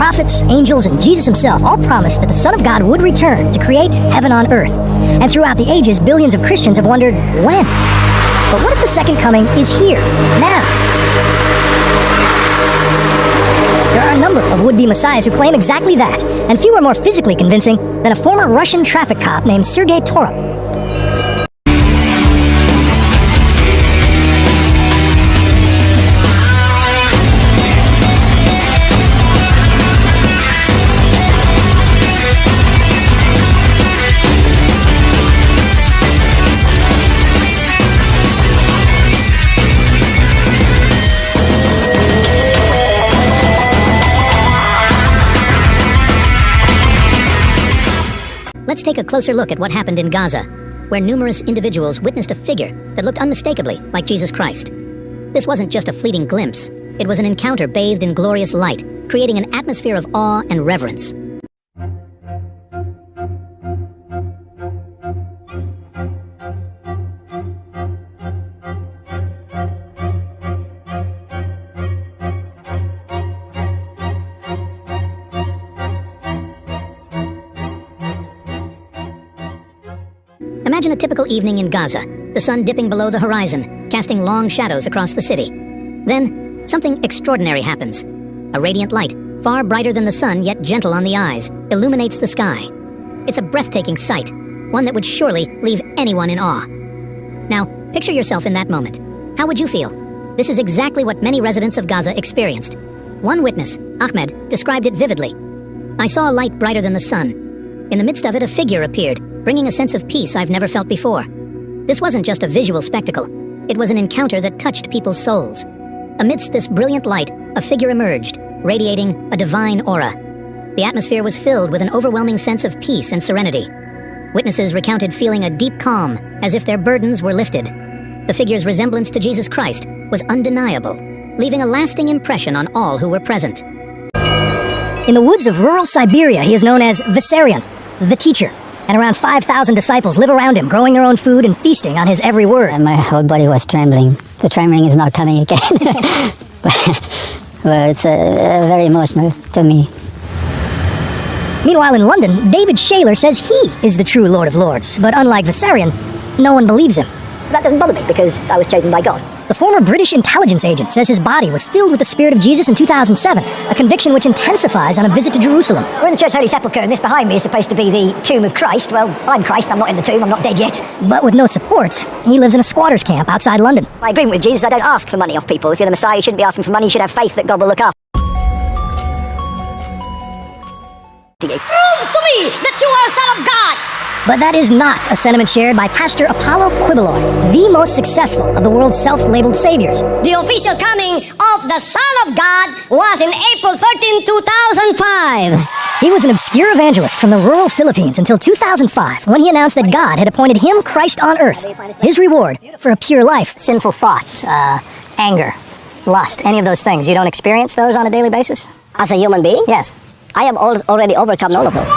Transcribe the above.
prophets, angels, and Jesus himself all promised that the Son of God would return to create heaven on earth. And throughout the ages, billions of Christians have wondered, when? But what if the second coming is here, now? There are a number of would-be messiahs who claim exactly that, and few are more physically convincing than a former Russian traffic cop named Sergei Torop. Let's take a closer look at what happened in Gaza, where numerous individuals witnessed a figure that looked unmistakably like Jesus Christ. This wasn't just a fleeting glimpse. It was an encounter bathed in glorious light, creating an atmosphere of awe and reverence. Imagine a typical evening in Gaza, the sun dipping below the horizon, casting long shadows across the city. Then, something extraordinary happens. A radiant light, far brighter than the sun yet gentle on the eyes, illuminates the sky. It's a breathtaking sight, one that would surely leave anyone in awe. Now, picture yourself in that moment. How would you feel? This is exactly what many residents of Gaza experienced. One witness, Ahmed, described it vividly. "I saw a light brighter than the sun. In the midst of it, a figure appeared, bringing a sense of peace I've never felt before. This wasn't just a visual spectacle. It was an encounter that touched people's souls. Amidst this brilliant light, a figure emerged, radiating a divine aura. The atmosphere was filled with an overwhelming sense of peace and serenity. Witnesses recounted feeling a deep calm, as if their burdens were lifted. The figure's resemblance to Jesus Christ was undeniable, leaving a lasting impression on all who were present." In the woods of rural Siberia, he is known as Vissarion, the teacher, and around 5,000 disciples live around him, growing their own food and feasting on his every word. And my whole body was trembling. The trembling is not coming again. But it's very emotional to me. Meanwhile, in London, David Shaler says he is the true Lord of Lords, but unlike Vissarion, no one believes him. That doesn't bother me, because I was chosen by God. The former British intelligence agent says his body was filled with the Spirit of Jesus in 2007, a conviction which intensifies on a visit to Jerusalem. We're in the Church Holy Sepulchre, and this behind me is supposed to be the tomb of Christ. Well, I'm Christ, I'm not in the tomb, I'm not dead yet. But with no support, he lives in a squatter's camp outside London. My agreement with Jesus, I don't ask for money off people. If you're the Messiah, you shouldn't be asking for money, you should have faith that God will look after you. Prove to me that you are a son of God! But that is not a sentiment shared by Pastor Apollo Quibeloy, the most successful of the world's self-labeled saviors. The official coming of the Son of God was in April 13, 2005. He was an obscure evangelist from the rural Philippines until 2005, when he announced that God had appointed him Christ on earth. His reward for a pure life. Sinful thoughts, anger, lust, any of those things. You don't experience those on a daily basis? As a human being? Yes. I have already overcome all of those.